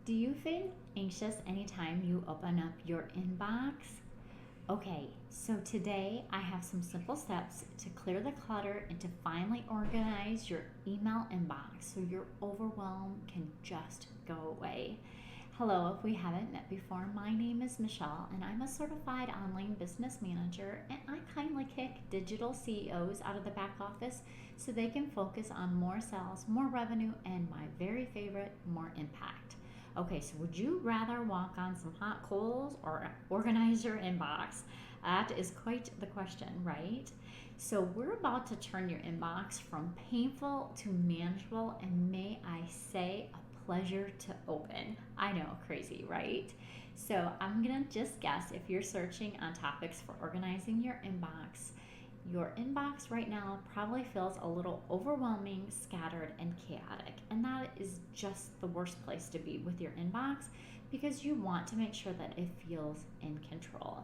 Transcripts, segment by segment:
Do you feel anxious anytime you open up your inbox? Okay, so today I have some simple steps to clear the clutter and to finally organize your email inbox so your overwhelm can just go away. Hello, if we haven't met before, my name is Michele and I'm a certified online business manager, and I kindly kick digital CEOs out of the back office so they can focus on more sales, more revenue, and my very favorite, more impact. Okay, so would you rather walk on some hot coals or organize your inbox? That is quite the question, right? So, we're about to turn your inbox from painful to manageable, and may I say, a pleasure to open. I know, crazy, right? So, I'm gonna just guess if you're searching on topics for organizing your inbox right now probably feels a little overwhelming, scattered, and chaotic. And that is just the worst place to be with your inbox because you want to make sure that it feels in control.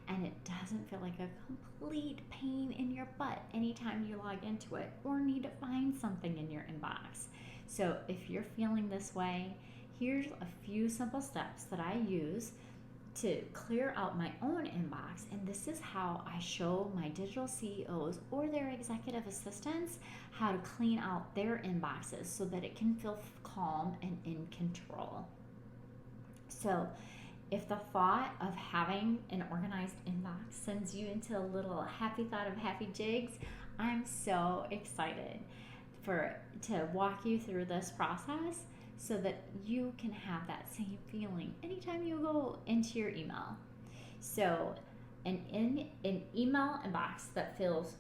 And it doesn't feel like a complete pain in your butt anytime you log into it or need to find something in your inbox. So if you're feeling this way, here's a few simple steps that I use to clear out my own inbox, and this is how I show my digital CEOs or their executive assistants how to clean out their inboxes so that it can feel calm and in control. So if the thought of having an organized inbox sends you into a little happy thought of happy jigs, I'm so excited to walk you through this process so that you can have that same feeling anytime you go into your email. So an email inbox that feels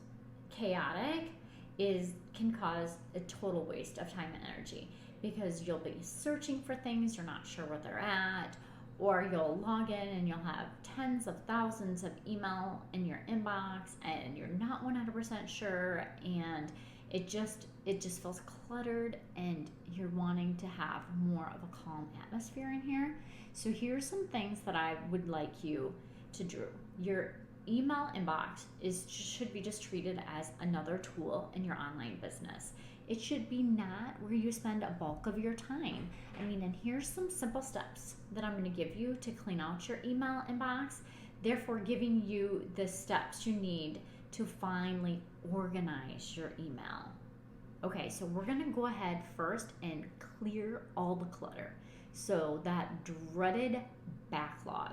chaotic can cause a total waste of time and energy because you'll be searching for things, you're not sure where they're at, or you'll log in and you'll have tens of thousands of email in your inbox and you're not 100% sure, and it just feels cluttered and you're wanting to have more of a calm atmosphere in here. So here's some things that I would like you to do. Your email inbox should be just treated as another tool in your online business. It should be not where you spend a bulk of your time. And here's some simple steps that I'm going to give you to clean out your email inbox, therefore giving you the steps you need to finally organize your email. Okay, so we're gonna go ahead first and clear all the clutter. So that dreaded backlog.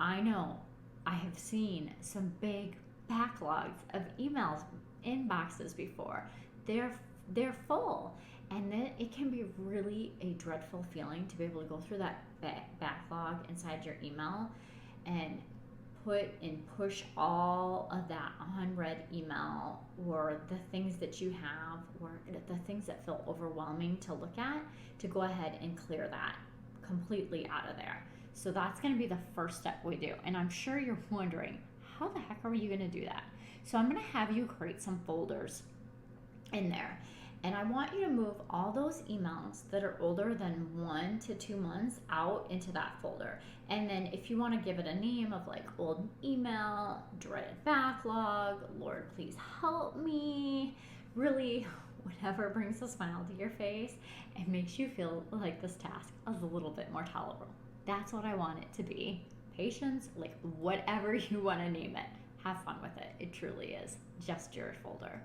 I know I have seen some big backlogs of emails inboxes before. They're full, and then it can be really a dreadful feeling to be able to go through that backlog inside your email and push all of that unread email or the things that you have or the things that feel overwhelming to look at, to go ahead and clear that completely out of there. So that's going to be the first step we do. And I'm sure you're wondering, how the heck are you going to do that? So I'm going to have you create some folders in there. And I want you to move all those emails that are older than 1 to 2 months out into that folder. And then if you want to give it a name of like old email, dreaded backlog, Lord, please help me, really whatever brings a smile to your face and makes you feel like this task is a little bit more tolerable. That's what I want it to be. Patience, like whatever you want to name it. Have fun with it. It truly is just your folder.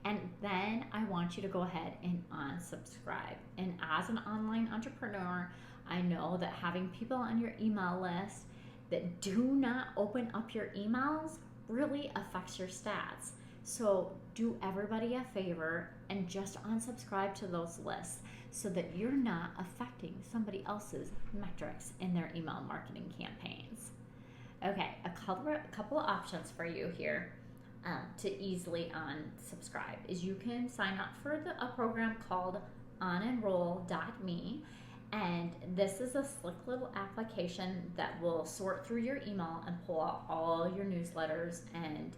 And then I want you to go ahead and unsubscribe. And as an online entrepreneur, I know that having people on your email list that do not open up your emails really affects your stats. So do everybody a favor and just unsubscribe to those lists so that you're not affecting somebody else's metrics in their email marketing campaigns. Okay, a couple of options for you here. To easily unsubscribe is you can sign up for a program called onenroll.me, and this is a slick little application that will sort through your email and pull out all your newsletters and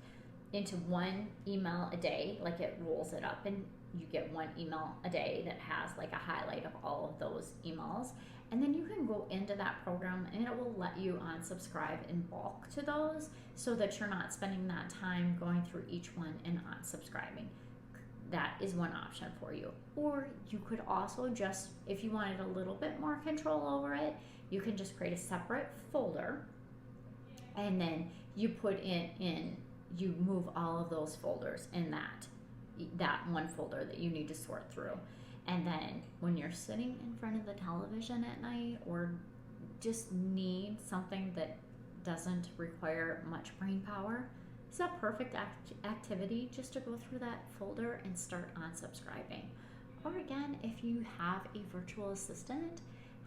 into one email a day. Like it rolls it up and you get one email a day that has like a highlight of all of those emails, and then you can go into that program and it will let you unsubscribe in bulk to those so that you're not spending that time going through each one and unsubscribing. that is one option for you. Or you could also just, if you wanted a little bit more control over it, you can just create a separate folder, and then you put you move all of those folders in that one folder that you need to sort through. And then when you're sitting in front of the television at night, or just need something that doesn't require much brain power, it's a perfect activity just to go through that folder and start unsubscribing. Or again, if you have a virtual assistant,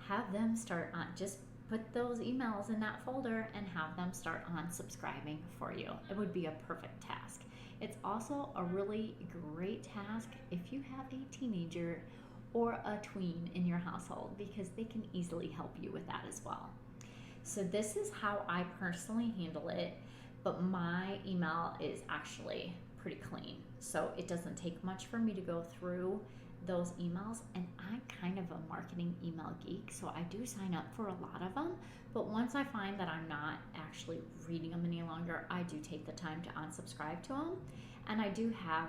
have them start on, just put those emails in that folder and have them start unsubscribing for you. It would be a perfect task. It's also a really great task if you have a teenager or a tween in your household, because they can easily help you with that as well. So this is how I personally handle it, but my email is actually pretty clean. So it doesn't take much for me to go through those emails, and I'm kind of a marketing email geek, so I do sign up for a lot of them, but once I find that I'm not actually reading them any longer, I do take the time to unsubscribe to them. And I do have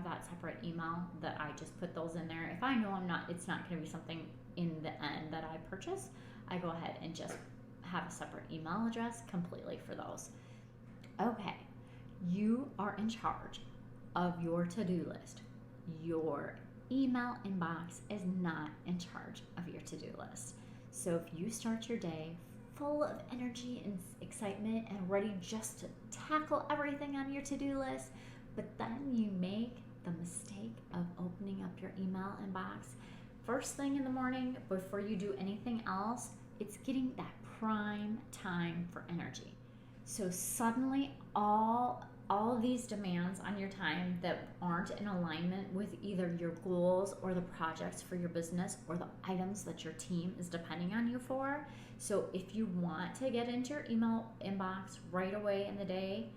that separate email that I just put those in there. If I know it's not going to be something in the end that I purchase, I go ahead and just have a separate email address completely for those. Okay, you are in charge of your to-do list. Your email inbox is not in charge of your to-do list. So if you start your day full of energy and excitement and ready just to tackle everything on your to-do list, but then you make the mistake of opening up your email inbox first thing in the morning before you do anything else, it's getting that prime time for energy. So suddenly all these demands on your time that aren't in alignment with either your goals or the projects for your business or the items that your team is depending on you for. So if you want to get into your email inbox right away in the day,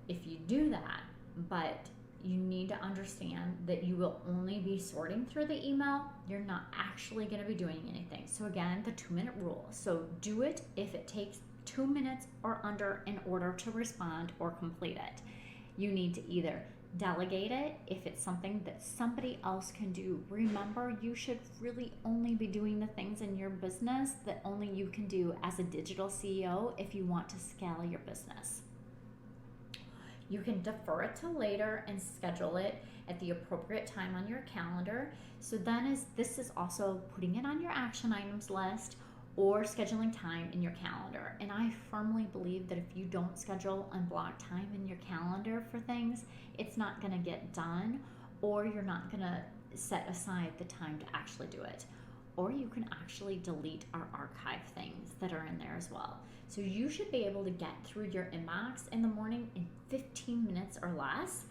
if you do that, but you need to understand that you will only be sorting through the email, you're not actually going to be doing anything. So again, the 2-minute rule. So do it if it takes 2 minutes or under in order to respond or complete it. You need to either delegate it if it's something that somebody else can do. Remember, you should really only be doing the things in your business that only you can do as a digital CEO if you want to scale your business. You can defer it till later and schedule it at the appropriate time on your calendar. So then this is also putting it on your action items list or scheduling time in your calendar. And I firmly believe that if you don't schedule and block time in your calendar for things, it's not going to get done, or you're not going to set aside the time to actually do it. Or you can actually delete or archive things that are in there as well. So you should be able to get through your inbox in the morning in 15 minutes or less,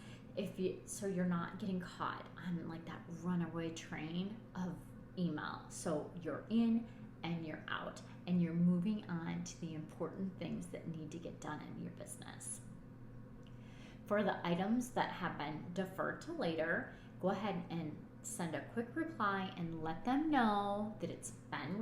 so you're not getting caught on like that runaway train of email. So you're in and you're out, and you're moving on to the important things that need to get done in your business. For the items that have been deferred to later, go ahead and send a quick reply and let them know that it's been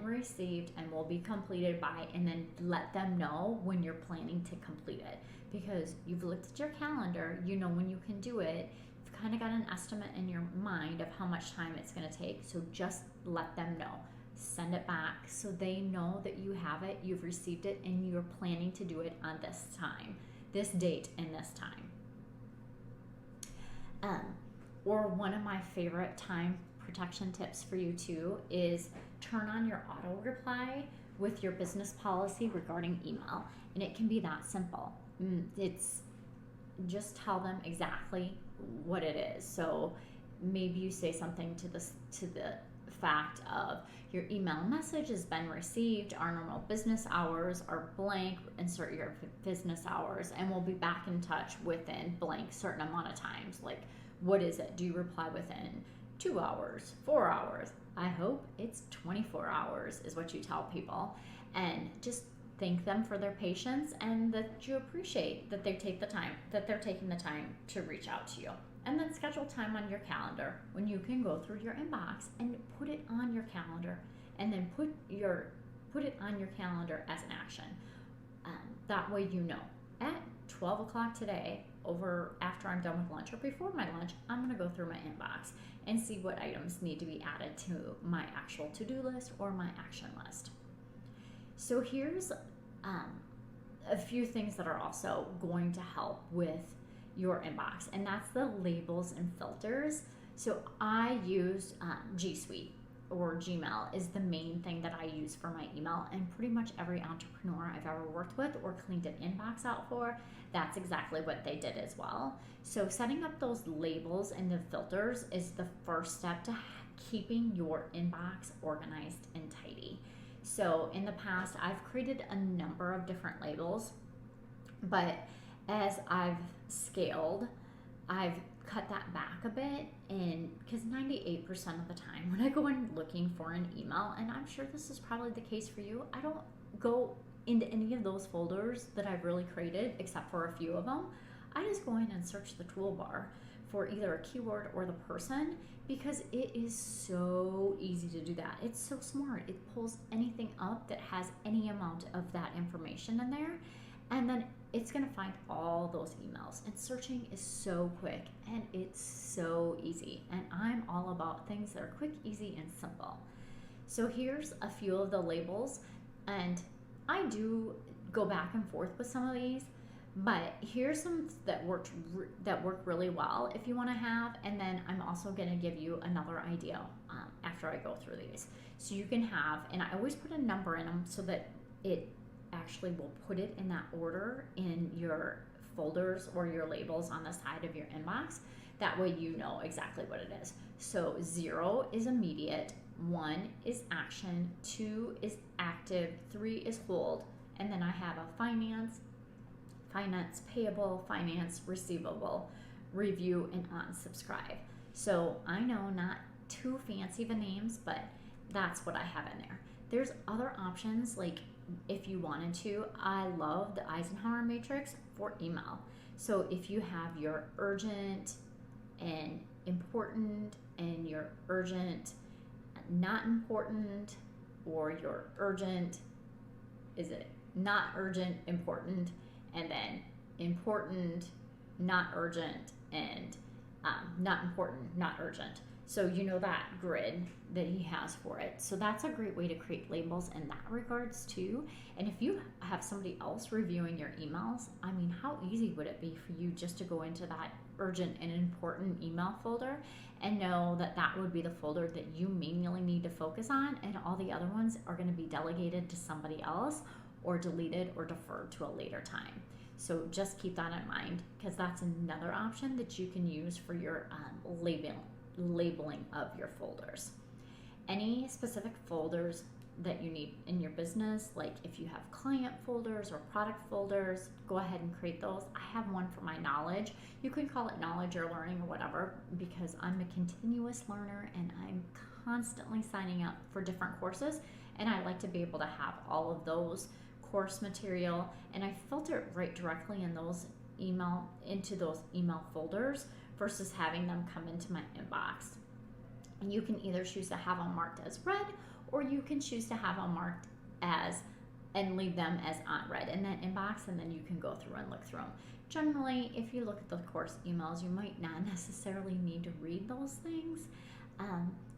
received and will be completed by, and then let them know when you're planning to complete it, because you've looked at your calendar, you know when you can do it, you've kind of got an estimate in your mind of how much time it's going to take. So just let them know, send it back so they know that you have it, you've received it, and you're planning to do it on this time, this date and this time. Or one of my favorite time protection tips for you too is turn on your auto reply with your business policy regarding email. And it can be that simple. It's just tell them exactly what it is. So maybe you say something to the fact of, your email message has been received, our normal business hours are blank, insert your business hours, and we'll be back in touch within blank certain amount of times. Like, what is it? Do you reply within 2 hours, 4 hours? I hope it's 24 hours is what you tell people. And just thank them for their patience and that you appreciate that they're taking the time to reach out to you. And then schedule time on your calendar when you can go through your inbox and put it on your calendar, and then put it on your calendar as an action. That way you know at 12 o'clock today over after I'm done with lunch or before my lunch, I'm going to go through my inbox and see what items need to be added to my actual to-do list or my action list. So here's a few things that are also going to help with your inbox, and that's the labels and filters. So I use G Suite, or Gmail is the main thing that I use for my email, and pretty much every entrepreneur I've ever worked with or cleaned an inbox out for, that's exactly what they did as well. So setting up those labels and the filters is the first step to keeping your inbox organized and tidy. So in the past, I've created a number of different labels, but as I've scaled, I've cut that back a bit, and because 98% of the time when I go in looking for an email, and I'm sure this is probably the case for you, I don't go into any of those folders that I've really created except for a few of them. I just go in and search the toolbar for either a keyword or the person, because it is so easy to do that. It's so smart. It pulls anything up that has any amount of that information in there, and then it's going to find all those emails. And searching is so quick and it's so easy. And I'm all about things that are quick, easy, and simple. So here's a few of the labels, and I do go back and forth with some of these, but here's some that work really well if you want to have, and then I'm also going to give you another idea after I go through these. So you can have, and I always put a number in them so that it actually will put it in that order in your folders or your labels on the side of your inbox. That way you know exactly what it is. So 0 is immediate, 1 is action, 2 is active, 3 is hold, and then I have a finance payable, finance receivable, review, and unsubscribe. So I know, not too fancy the names, but that's what I have in there. There's other options, like if you wanted to, I love the Eisenhower matrix for email. So if you have your urgent and important, and your urgent not important, or your urgent, is it not urgent, important, and then important, not urgent, and not important, not urgent. So you know that grid that he has for it. So that's a great way to create labels in that regards too. And if you have somebody else reviewing your emails, I mean, how easy would it be for you just to go into that urgent and important email folder and know that that would be the folder that you manually need to focus on, and all the other ones are going to be delegated to somebody else or deleted or deferred to a later time. So just keep that in mind, because that's another option that you can use for your labeling of your folders. Any specific folders that you need in your business, like if you have client folders or product folders, go ahead and create those. I have one for my knowledge. You can call it knowledge or learning or whatever, because I'm a continuous learner and I'm constantly signing up for different courses, and I like to be able to have all of those course material, and I filter it right directly in those into those email folders versus having them come into my inbox. And you can either choose to have them marked as read, or you can choose to have them marked as and leave them as unread in that inbox, and then you can go through and look through them. Generally, if you look at the course emails, you might not necessarily need to read those things.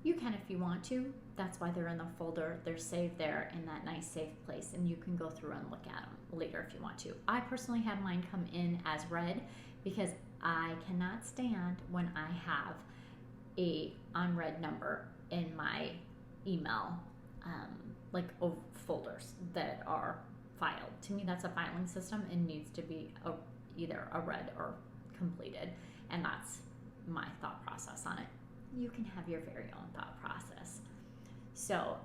You can if you want to. That's why they're in the folder. They're saved there in that nice safe place, and you can go through and look at them later if you want to. I personally have mine come in as read because I cannot stand when I have a unread number in my email, folders that are filed. To me, that's a filing system and needs to be either a read or completed, and that's my thought process on it. You can have your very own thought process. So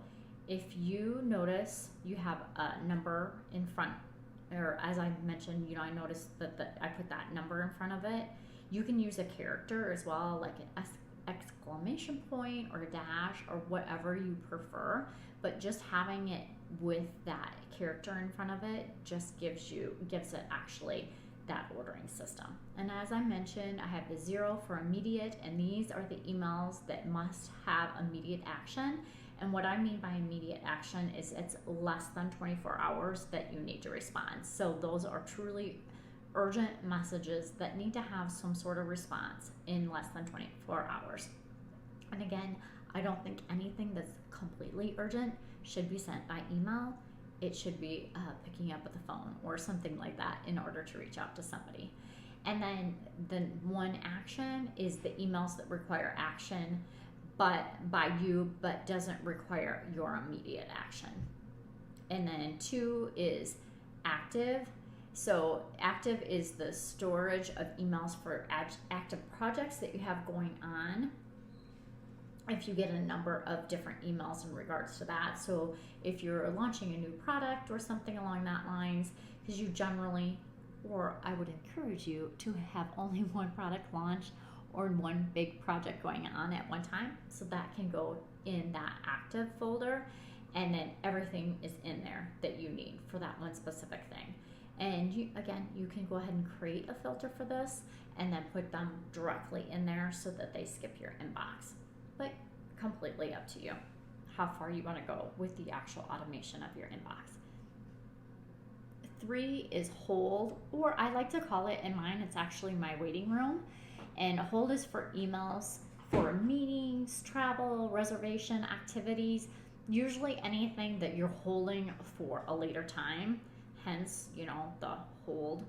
if you notice you have a number in front, or as I mentioned, I noticed that I put that number in front of it, you can use a character as well, like an exclamation point or a dash or whatever you prefer, but just having it with that character in front of it just gives it actually that ordering system. And as I mentioned, I have the 0 for immediate, and these are the emails that must have immediate action. And what I mean by immediate action is it's less than 24 hours that you need to respond. So those are truly urgent messages that need to have some sort of response in less than 24 hours. And again, I don't think anything that's completely urgent should be sent by email. It should be picking up with the phone or something like that in order to reach out to somebody. And then the one action is the emails that require action but by you, but doesn't require your immediate action. And then 2 is active. So active is the storage of emails for active projects that you have going on. If you get a number of different emails in regards to that. So if you're launching a new product or something along that lines, because you generally, or I would encourage you to have only one product launch or one big project going on at one time. So that can go in that active folder, and then everything is in there that you need for that one specific thing. And you can go ahead and create a filter for this and then put them directly in there so that they skip your inbox. But completely up to you how far you want to go with the actual automation of your inbox. 3 is hold, or I like to call it, in mine, it's actually my waiting room. And hold is for emails for meetings, travel, reservation, activities, usually anything that you're holding for a later time, hence, the hold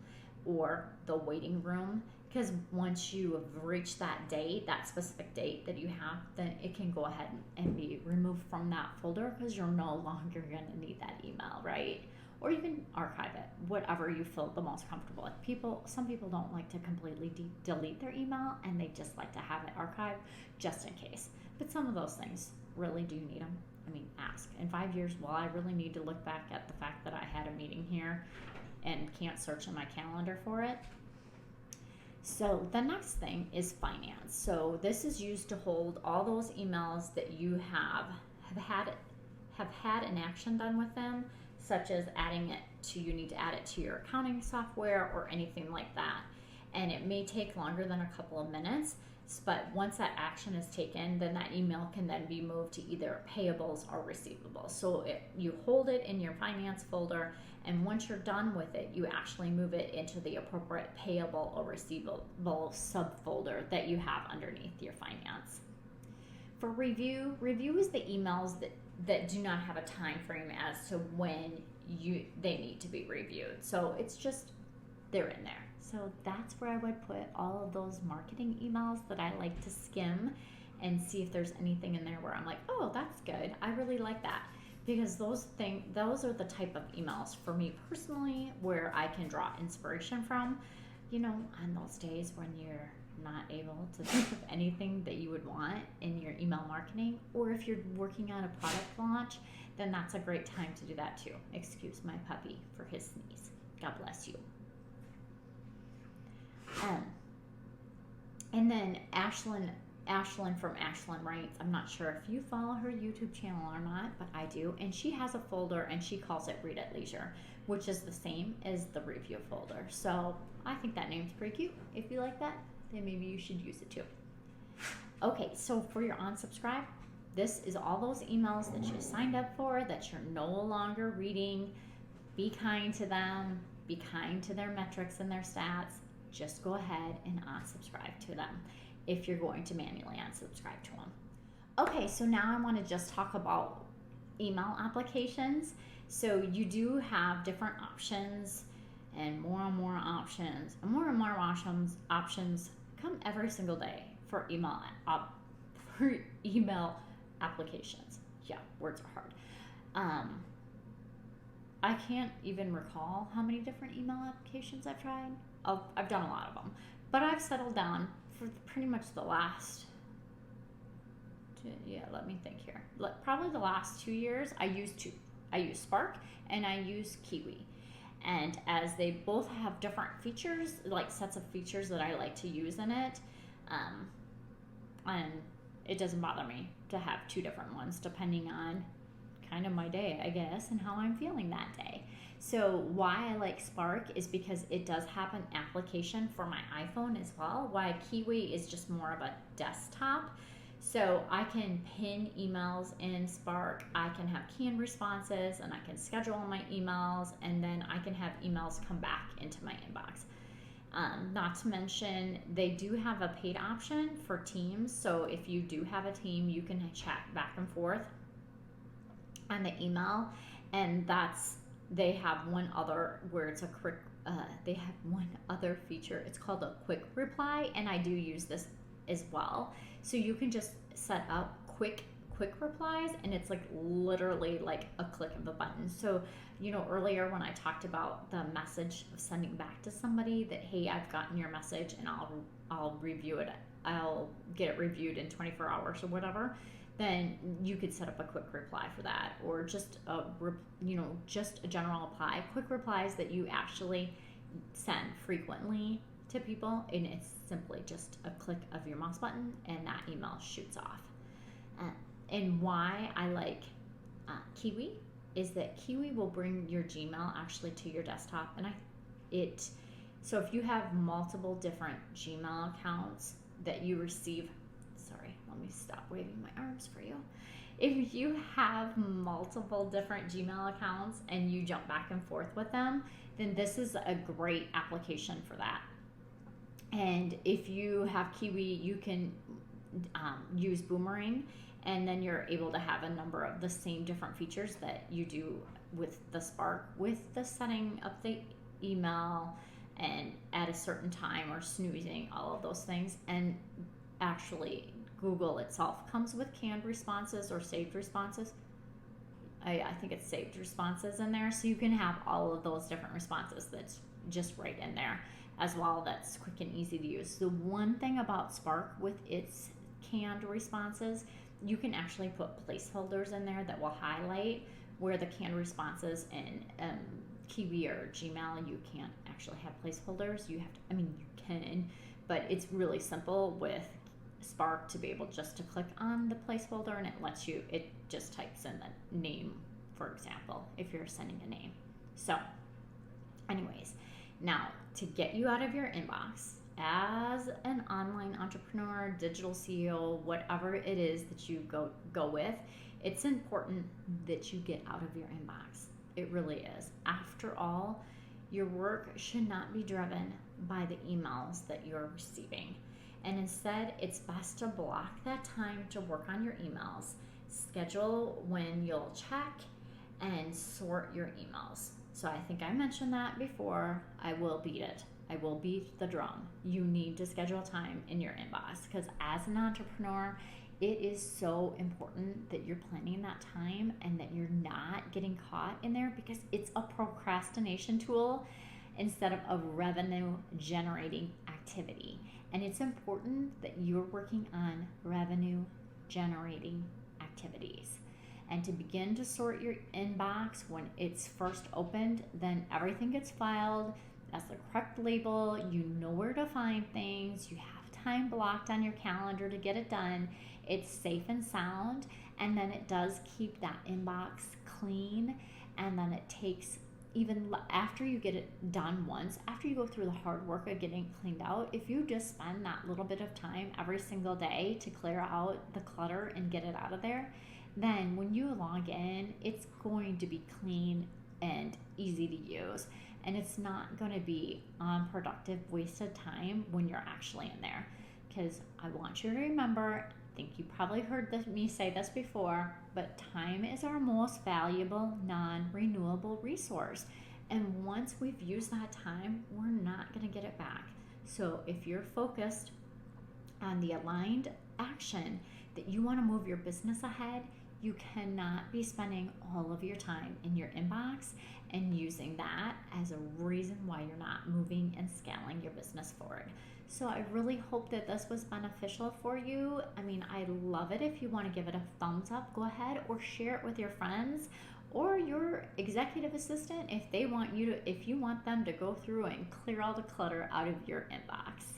or the waiting room. Because once you have reached that date, that specific date that you have, then it can go ahead and be removed from that folder because you're no longer going to need that email, right? Or you can archive it, whatever you feel the most comfortable with. Some people don't like to completely delete their email, and they just like to have it archived just in case. But some of those things really do need them. I mean, ask. In 5 years, will I really need to look back at the fact that I had a meeting here and can't search in my calendar for it? So the next thing is finance. So this is used to hold all those emails that you have had an action done with them, such as you need to add it to your accounting software or anything like that. And it may take longer than a couple of minutes, but once that action is taken, then that email can then be moved to either payables or receivables. So you hold it in your finance folder, and once you're done with it, you actually move it into the appropriate payable or receivable subfolder that you have underneath your finance. For review is the emails that do not have a time frame as to when they need to be reviewed. So it's just, they're in there. So that's where I would put all of those marketing emails that I like to skim and see if there's anything in there where I'm like, oh, that's good. I really like that. Because those are the type of emails for me personally where I can draw inspiration from, on those days when you're not able to think of anything that you would want in your email marketing, or if you're working on a product launch, then that's a great time to do that too. Excuse my puppy for his sneeze. God bless you. And then Ashlyn from Ashlyn Writes, I'm not sure if you follow her YouTube channel or not, but I do, and she has a folder and she calls it Read at Leisure, which is the same as the review folder. So I think that name's pretty cute. If you like that, then maybe you should use it too. Okay, so for your unsubscribe, this is all those emails that you signed up for that you're no longer reading. Be kind to them. Be kind to their metrics and their stats. Just go ahead and unsubscribe to them if you're going to manually unsubscribe to them. Okay, so now I want to just talk about email applications. So you do have different options and more options. And more options come every single day for email applications. Yeah, words are hard. I can't even recall how many different email applications I've tried. I've done a lot of them, but I've settled down for pretty much the last, let me think here. Probably the last 2 years, I use Spark and I use Kiwi. And as they both have different features, like sets of features that I like to use in it, and it doesn't bother me to have 2 different ones depending on kind of my day, I guess, and how I'm feeling that day. So why I like Spark is because it does have an application for my iPhone as well, while Kiwi is just more of a desktop. So I can pin emails in Spark, I can have canned responses, and I can schedule my emails, and then I can have emails come back into my inbox. Not to mention, they do have a paid option for teams. So if you do have a team, you can chat back and forth on the email. And they have one other where it's a quick, they have one other feature. It's called a quick reply. And I do use this as well. So you can just set up quick replies, and it's like literally like a click of a button. So earlier when I talked about the message of sending back to somebody that, hey, I've gotten your message and I'll review it, I'll get it reviewed in 24 hours or whatever, then you could set up a quick reply for that, or just just a general reply. Quick replies that you actually send frequently to people, and it's simply just a click of your mouse button and that email shoots off. And why I like Kiwi is that Kiwi will bring your Gmail actually to your desktop, and so if you have multiple different Gmail accounts that you receive, sorry, let me stop waving my arms for you. If you have multiple different Gmail accounts and you jump back and forth with them, then this is a great application for that. And if you have Kiwi, you can use Boomerang, and then you're able to have a number of the same different features that you do with the Spark, with the setting up the email and at a certain time, or snoozing, all of those things. And actually, Google itself comes with canned responses or saved responses. I think it's saved responses in there, so you can have all of those different responses that's just right in there as well. That's quick and easy to use. The one thing about Spark with its canned responses, you can actually put placeholders in there that will highlight, where the canned responses in Kiwi or Gmail, you can't actually have placeholders. You have to, you can, but it's really simple with Spark to be able just to click on the placeholder, and it just types in the name, for example, if you're sending a name. So anyways, now to get you out of your inbox, as an online entrepreneur, digital CEO, whatever it is that you go with, it's important that you get out of your inbox. It really is. After all, your work should not be driven by the emails that you're receiving. And instead, it's best to block that time to work on your emails. Schedule when you'll check and sort your emails. So I think I mentioned that before. I will beat it. I will beat the drum. You need to schedule time in your inbox, because as an entrepreneur, it is so important that you're planning that time and that you're not getting caught in there, because it's a procrastination tool instead of a revenue generating activity. And it's important that you're working on revenue generating activities. And to begin to sort your inbox when it's first opened, then everything gets filed as the correct label. You know where to find things. You have time blocked on your calendar to get it done. It's safe and sound. And then it does keep that inbox clean. And then it takes, even after you get it done once, after you go through the hard work of getting it cleaned out, if you just spend that little bit of time every single day to clear out the clutter and get it out of there, then when you log in, it's going to be clean and easy to use. And it's not going to be unproductive, wasted time when you're actually in there. Because I want you to remember, I think you probably heard me say this before, but time is our most valuable non-renewable resource. And once we've used that time, we're not going to get it back. So if you're focused on the aligned action that you want to move your business ahead, you cannot be spending all of your time in your inbox and using that as a reason why you're not moving and scaling your business forward. So I really hope that this was beneficial for you. I love it. If you want to give it a thumbs up, go ahead, or share it with your friends or your executive assistant if you want them to go through and clear all the clutter out of your inbox.